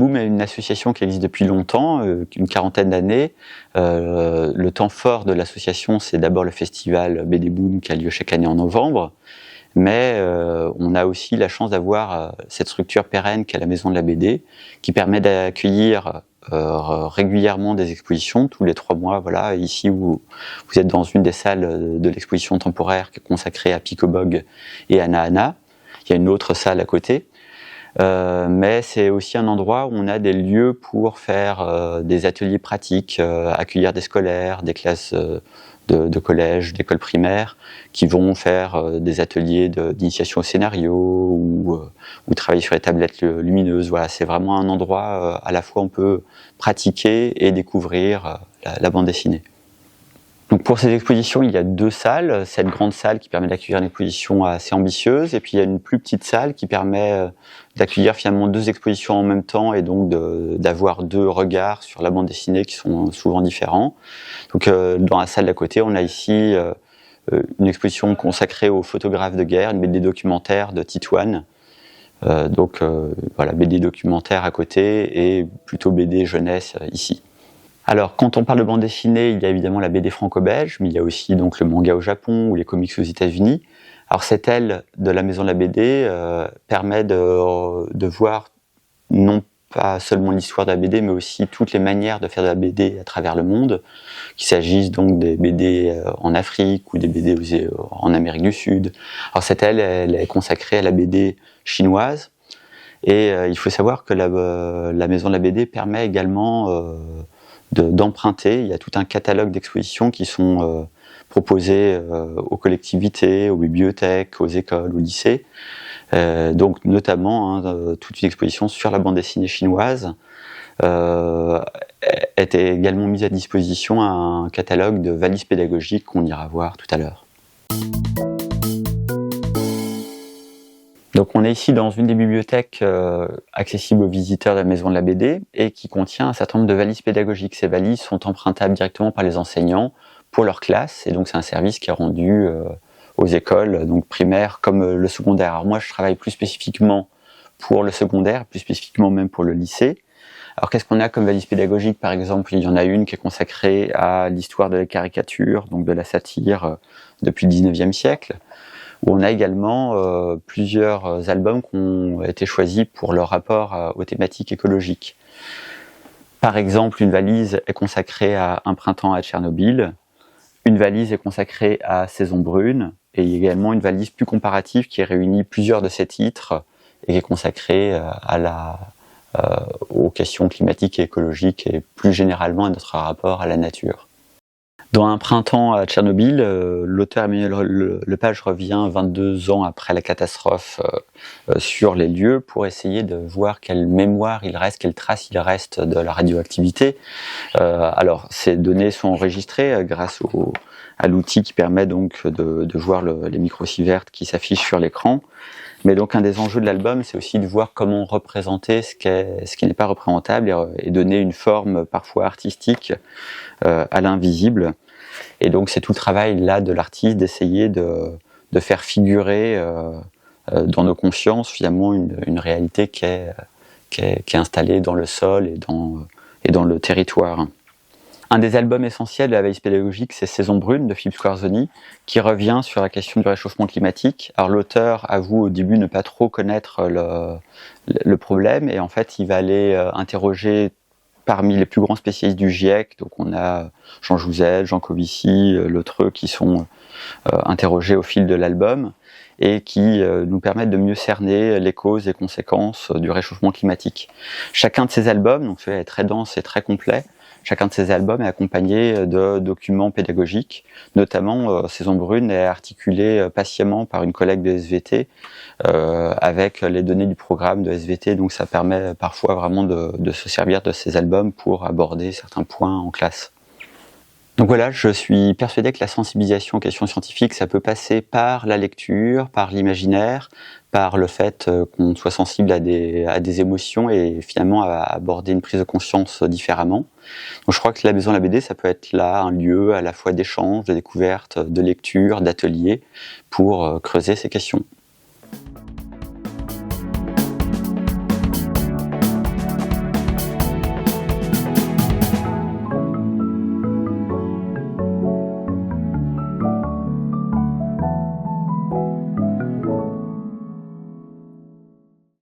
Boom est une association qui existe depuis longtemps, une quarantaine d'années. Le temps fort de l'association, c'est d'abord le festival BD Boom qui a lieu chaque année en novembre. Mais on a aussi la chance d'avoir cette structure pérenne qu'est la Maison de la BD, qui permet d'accueillir régulièrement des expositions tous les 3 mois. Voilà, ici vous êtes dans une des salles de l'exposition temporaire qui est consacrée à Picobog et à Nahana. Il y a une autre salle à côté. Mais c'est aussi un endroit où on a des lieux pour faire des ateliers pratiques, accueillir des scolaires, des classes de collège, d'école primaire, qui vont faire des ateliers d'initiation au scénario ou travailler sur les tablettes lumineuses. Voilà, c'est vraiment un endroit à la fois on peut pratiquer et découvrir la bande dessinée. Donc pour ces expositions, il y a 2 salles. Cette grande salle qui permet d'accueillir une exposition assez ambitieuse, et puis il y a une plus petite salle qui permet d'accueillir finalement 2 expositions en même temps, et donc d'avoir 2 regards sur la bande dessinée qui sont souvent différents. Donc dans la salle d'à côté, on a ici une exposition consacrée aux photographes de guerre, une BD documentaire de Titouan. Voilà, BD documentaire à côté et plutôt BD jeunesse ici. Alors, quand on parle de bande dessinée, il y a évidemment la BD franco-belge, mais il y a aussi donc le manga au Japon ou les comics aux États-Unis. Alors, cette aile de la Maison de la BD permet de voir non pas seulement l'histoire de la BD, mais aussi toutes les manières de faire de la BD à travers le monde, qu'il s'agisse donc des BD en Afrique ou des BD en Amérique du Sud. Alors, cette aile, elle est consacrée à la BD chinoise, et il faut savoir que la Maison de la BD permet également d'emprunter. Il y a tout un catalogue d'expositions qui sont proposées aux collectivités, aux bibliothèques, aux écoles, aux lycées. Donc notamment toute une exposition sur la bande dessinée chinoise était également mise à disposition un catalogue de valises pédagogiques qu'on ira voir tout à l'heure. Donc on est ici dans une des bibliothèques accessibles aux visiteurs de la Maison de la BD et qui contient un certain nombre de valises pédagogiques. Ces valises sont empruntables directement par les enseignants pour leur classe, et donc c'est un service qui est rendu aux écoles, donc primaires comme le secondaire. Alors moi je travaille plus spécifiquement pour le secondaire, plus spécifiquement même pour le lycée. Alors qu'est-ce qu'on a comme valise pédagogique? Par exemple, il y en a une qui est consacrée à l'histoire de la caricature, donc de la satire depuis le 19e siècle. Où on a également plusieurs albums qui ont été choisis pour leur rapport aux thématiques écologiques. Par exemple, une valise est consacrée à Un printemps à Tchernobyl, une valise est consacrée à Saison brune, et il y a également une valise plus comparative qui réunit plusieurs de ces titres et qui est consacrée aux questions climatiques et écologiques et plus généralement à notre rapport à la nature. Dans Un printemps à Tchernobyl, l'auteur Emmanuel Lepage revient 22 ans après la catastrophe sur les lieux pour essayer de voir quelle mémoire il reste, quelle trace il reste de la radioactivité. Alors, ces données sont enregistrées grâce à l'outil qui permet donc de voir les microsieverts qui s'affichent sur l'écran. Mais donc un des enjeux de l'album, c'est aussi de voir comment représenter ce qui n'est pas représentable et donner une forme parfois artistique à l'invisible. Et donc c'est tout le travail là de l'artiste d'essayer de faire figurer dans nos consciences finalement une réalité qui est installée dans le sol et dans le territoire. Un des albums essentiels de la valise pédagogique, c'est Saison brune de Philippe Squarzoni, qui revient sur la question du réchauffement climatique. Alors l'auteur avoue au début ne pas trop connaître le problème, et en fait il va aller interroger parmi les plus grands spécialistes du GIEC, donc on a Jean Jouzel, Jean Covici, Lautreux, qui sont interrogés au fil de l'album, et qui nous permettent de mieux cerner les causes et conséquences du réchauffement climatique. Chacun de ces albums, donc celui-là est très dense et très complet, chacun de ces albums est accompagné de documents pédagogiques, notamment Saison brune est articulé patiemment par une collègue de SVT avec les données du programme de SVT, donc ça permet parfois vraiment de se servir de ces albums pour aborder certains points en classe. Donc voilà, je suis persuadé que la sensibilisation aux questions scientifiques, ça peut passer par la lecture, par l'imaginaire, par le fait qu'on soit sensible à des émotions et finalement à aborder une prise de conscience différemment. Donc je crois que la Maison de la BD, ça peut être là un lieu à la fois d'échange, de découverte, de lecture, d'atelier pour creuser ces questions.